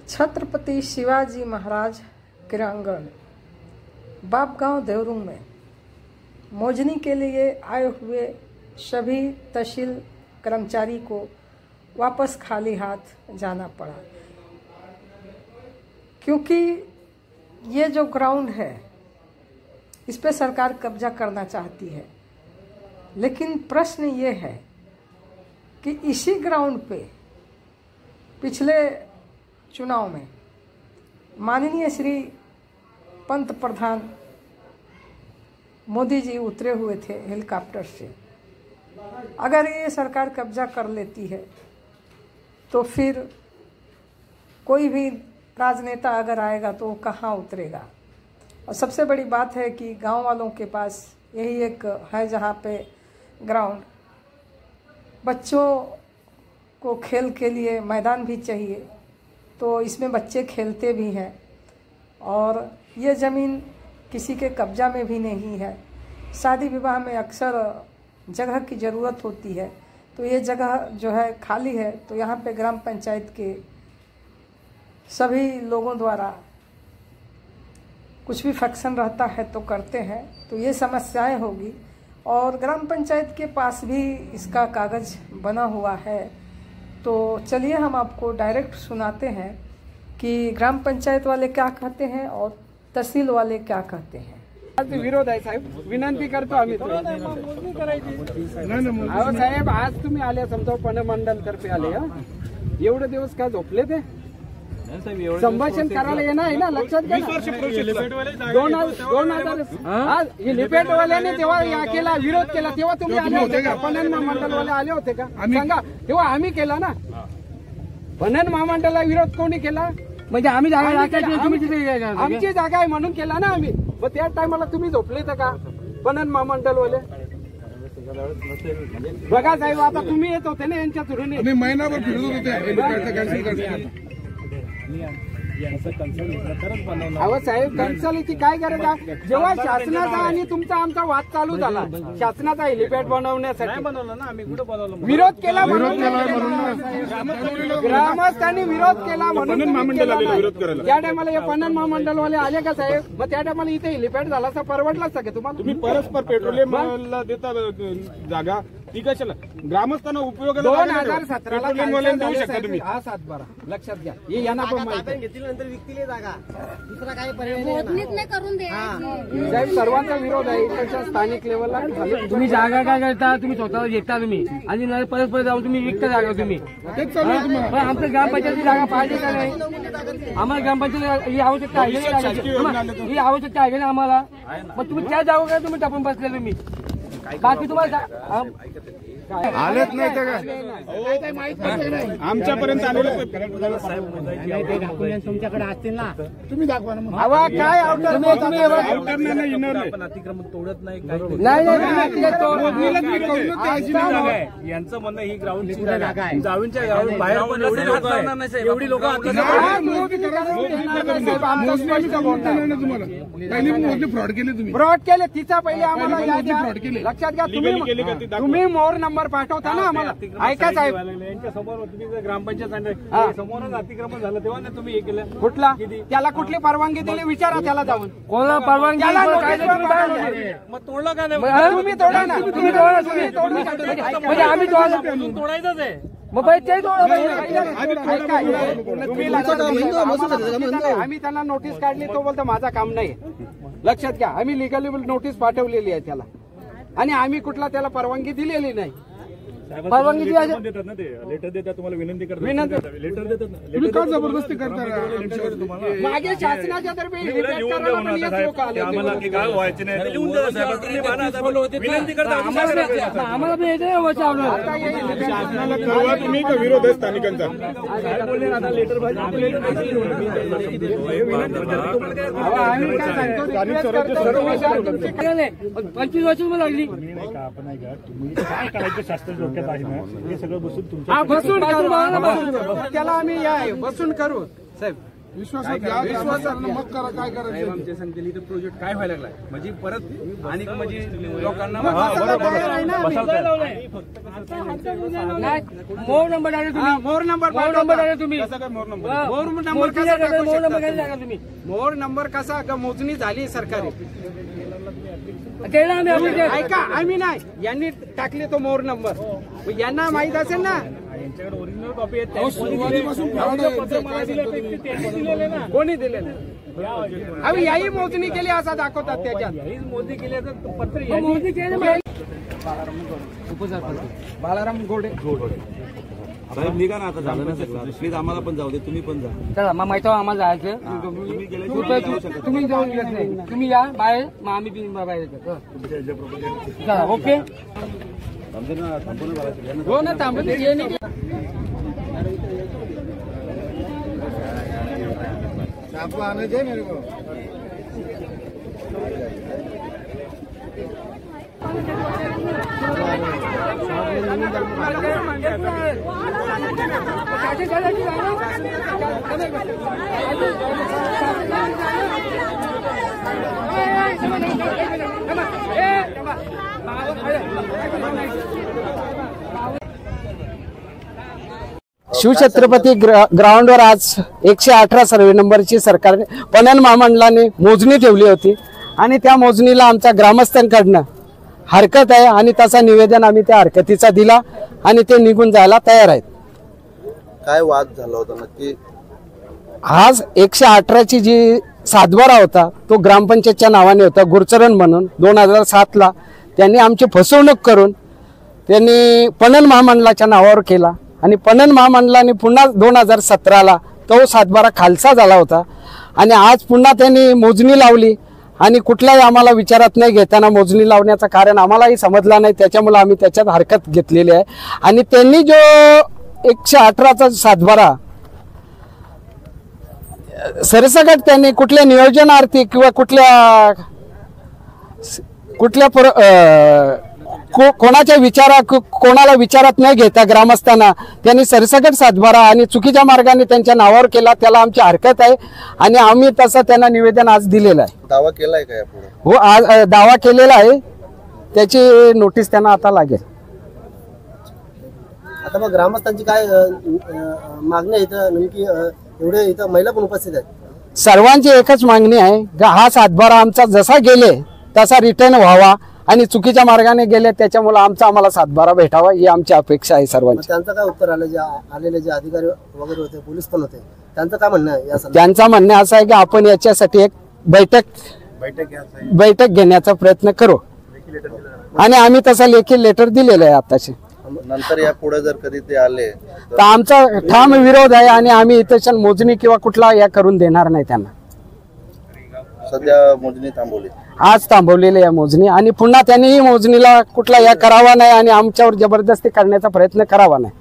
छत्रपति शिवाजी महाराज क्रीड़ांगण बापगांव देवरूं में मौजनी के लिए आए हुए सभी तहसील कर्मचारी को वापस खाली हाथ जाना पड़ा, क्योंकि ये जो ग्राउंड है इस पे सरकार कब्जा करना चाहती है। लेकिन प्रश्न ये है कि इसी ग्राउंड पे पिछले चुनाव में माननीय श्री पंत प्रधान मोदी जी उतरे हुए थे हेलीकॉप्टर से। अगर ये सरकार कब्जा कर लेती है तो फिर कोई भी राजनेता अगर आएगा तो वो कहाँ उतरेगा। और सबसे बड़ी बात है कि गांव वालों के पास यही एक है जहाँ पे ग्राउंड, बच्चों को खेल के लिए मैदान भी चाहिए, तो इसमें बच्चे खेलते भी हैं और ये ज़मीन किसी के कब्जा में भी नहीं है। शादी विवाह में अक्सर जगह की ज़रूरत होती है, तो ये जगह जो है खाली है, तो यहाँ पे ग्राम पंचायत के सभी लोगों द्वारा कुछ भी फंक्शन रहता है तो करते हैं, तो ये समस्याएं होगी। और ग्राम पंचायत के पास भी इसका कागज़ बना हुआ है, तो चलिए हम आपको डायरेक्ट सुनाते हैं कि ग्राम पंचायत वाले क्या कहते हैं और तहसील वाले क्या कहते हैं। आज विरोध आहे साहेब, विनंती करतो आम्ही। अहो साहेब, आज तुम्ही आले समजा पणमंडल तर्फे आले, एवढे दिवस काय झोपले ते संभाषण करायला येणार आहे ना, लक्षात घ्या। 2000 आज हेलिपॅडवाल्याने तेव्हा या केला, विरोध केला, तेव्हा तुम्ही आले होते का? पणन महामंडळवाले आले होते का? सांगा, तेव्हा आम्ही केला ना। पणन महामंडळाला विरोध कोणी केला? म्हणजे आम्ही जागा राखायची, तुम्ही तिथे आमची जागा आहे म्हणून केला ना आम्ही। मग त्या टायमाला तुम्ही झोपले तर का पणन महामंडळवाले? बघा साहेब, आता तुम्ही येत होते ना यांच्या थ्रू, महिनाभर फिरत होते। अहो साहेब, कन्सल्टची काय गरज आहे? जेव्हा शासनाचा आणि तुमचा आमचा वाद चालू झाला, शासनाचा हेलिपॅड बनवण्यासाठी विरोध केला, ग्रामस्थांनी विरोध केला म्हणून त्या टायमाला हे पणन महामंडळवाले आले का साहेब? मग त्या टायमाला इथे हेलिपॅड झाला तर परवडलाच का तुम्हाला? तुम्ही परस्पर पेट्रोलियमला देता जागा, ती कशाला ग्रामस्थांना उपयोग 2017ला देऊ शकता तुम्ही। हा 7-12 लक्षात घ्या, हे यांना पण माहिती घेतल्यानंतर विकतील जागा, दुसरा काही पर्याय नाही करून दे साहेब। सर्वांचा विरोध आहे इकडच्या स्थानिक लेवलला। तुम्ही जागा काय करता? तुम्ही स्वतःला घेता तुम्ही आणि परस्पर जाऊन तुम्ही विकता जागा तुम्ही। पण आमच्या ग्रामपंचायतीची जागा पाहिजे का नाही? आम्हाला ग्रामपंचायत ही आवश्यकता आहे, ही आवश्यकता आहे ना आम्हाला। मग तुम्ही त्या जागा काय तुम्ही टाकून बसले तुम्ही? बाकी तुम्हाला आलेच नाही तर आमच्यापर्यंत आलेलं तुमच्याकडे असतील ना, तुम्ही दाखवा ना। हवा काय अतिक्रमण तोडत नाही, यांचं म्हणणं ही ग्राउंडची जागा आहे, जाऊनच्या गावात बाहेर पण एवढी लोक फ्रॉड केले, तुम्ही फ्रॉड केले। तिचा पहिले आम्हाला लक्षात घ्या, तुम्ही मोर नंबर पाठवता ना आम्हाला। ऐका साहेब, यांच्या समोर तुम्ही ग्रामपंचायत समोरच अतिक्रमण झालं तेव्हा ना तुम्ही हे केलं कुठला? त्याला कुठली परवानगी दिली विचारा त्याला जाऊन। कोणाला परवानगी? मग तोडला का नाही? तुम्ही तोडा ना, तुम्ही तोडा, तुम्ही तोडू शकता म्हणजे आम्ही तोडायचंच आहे। मग ते आम्ही त्यांना नोटीस काढली, तो बोलतो माझा काम नाही। लक्षात घ्या, आम्ही लिगली नोटीस पाठवलेली आहे त्याला आणि आम्ही कुठला त्याला परवानगी दिलेली नाही। परवानगी देतात ना, ते लेटर देतात तुम्हाला, विनंती करतात, लेटर देतात ना। तुम्ही का जबरदस्ती करता? मागे शासनाच्या तर्फे आम्हाला की काय व्हायचे नाही, विनंती करता आम्हाला पण येते शासनाला कळवा तुम्ही का विरोध आहे स्थानिकांचा? आता लेटर 25 वर्ष लागली। काय करायचं शास्त्र डोक्यात आहे ना, हे सगळं बसून तुमच्या बसून त्याला आम्ही बसून करू साहेब। मग करा काय करायचं. आमच्या सांगतील इथं प्रोजेक्ट काय व्हायला लागलाय म्हणजे परत आणि म्हणजे लोकांना मोर नंबर आहे तुम्ही, मोर नंबर आहे तुम्ही, कसं काय मोर नंबर मोर नंबर कसा टाकू मोर शकता नंबर तुम्ही? काय तुम्ही मोर नंबर कसा का मोजणी झाली सरकारी. केला आम्ही अपडेट. ऐका आम्ही नाही, यांनी टाकले तो मोर नंबर, मग यांना माहित असेल ना. कोणी दिलेलं आम्ही याही मोजणी केली असं दाखवतात त्याच्यात. मोदी केले बालाराम घोडे. साहेब निघा ना आता, झालं ना सगळं. प्लीज आम्हाला पण जाऊ दे, तुम्ही पण जा. चला मग माहिती आम्हाला जायचं. तुम्ही जाऊन येत नाही, तुम्ही या बाहेर, मग आम्ही बी बाहेर येतो. चला ओके. हो ना थांबून ये नाही. शिवछत्रपती ग्राउंडवर आज 118 सर्वे नंबरची सरकारने पणन महामंडळाने मोजणी ठेवली होती आणि त्या मोजणीला आमच्या ग्रामस्थांकडनं हरकत आहे आणि तसा निवेदन आम्ही त्या हरकतीचा दिला आणि ते निघून जायला तयार आहेत. काय वाद झाला होता नक्की? आज 118ची जी सातबारा होता तो ग्रामपंचायतच्या नावाने होता, गुरचरण म्हणून 2007ला त्यांनी आमची फसवणूक करून त्यांनी पणन महामंडळाच्या नावावर केला आणि पणन महामंडळाने पुन्हा 2017ला तो सातबारा खालसा झाला होता आणि आज पुन्हा त्यांनी मोजणी लावली आणि कुठलाही आम्हाला विचारात नाही घेताना मोजणी लावण्याचं कारण आम्हालाही समजलं नाही, त्याच्यामुळे आम्ही त्याच्यात हरकत घेतलेली आहे. आणि त्यांनी जो 118चा सातबारा सरसकट त्यांनी कुठल्या नियोजनार्थी किंवा कोणाच्या कोणाला विचारात न घेता ग्रामस्थांना त्यांनी सरसकट सातबारा आणि चुकीच्या मार्गाने त्यांच्या नावावर केला, त्याला आमची हरकत आहे आणि आम्ही तसं त्यांना निवेदन आज दिलेलं आहे. दावा केलाय का यापुढे? हो, आज दावा केलेला आहे, त्याची नोटीस त्यांना आता लागेल. आता मग ग्रामस्थांची काय मागणी आहे इथं नेमकी? एवढे इथं महिला पण उपस्थित आहेत. सर्वांची एकच मागणी आहे की हा सातबारा आमचा जसा गेले तसा रिटर्न व्हावा आणि चुकीच्या मार्गाने गेले त्याच्यामुळे आम्हाला सातबारा भेटावा ही आमची अपेक्षा आहे सर्वांची. त्यांचं काय उत्तर आलं? जे आलेले जे अधिकारी वगैरे होते, पोलीस पण होते, त्यांचं काय म्हणणं आहे या संदर्भात? त्यांचं म्हणणं असं आहे की आपण याच्यासाठी एक बैठक घेण्याचा प्रयत्न करू आणि आम्ही तसा लेखी लेटर दिलेलं आहे आताचे. नंतर या पुढे जर कधी ते आले तर आमचा ठाम विरोध आहे आणि आम्ही इथं मोजणी किंवा कुठला या करून देणार नाही त्यांना. सध्या मोजणी थांबवली, आज थांबवलेली आहे मोजणी आणि पुन्हा त्यांनी मोजणीला कुठला या करावा नाही आणि आमच्यावर जबरदस्ती करण्याचा प्रयत्न करावा नाही.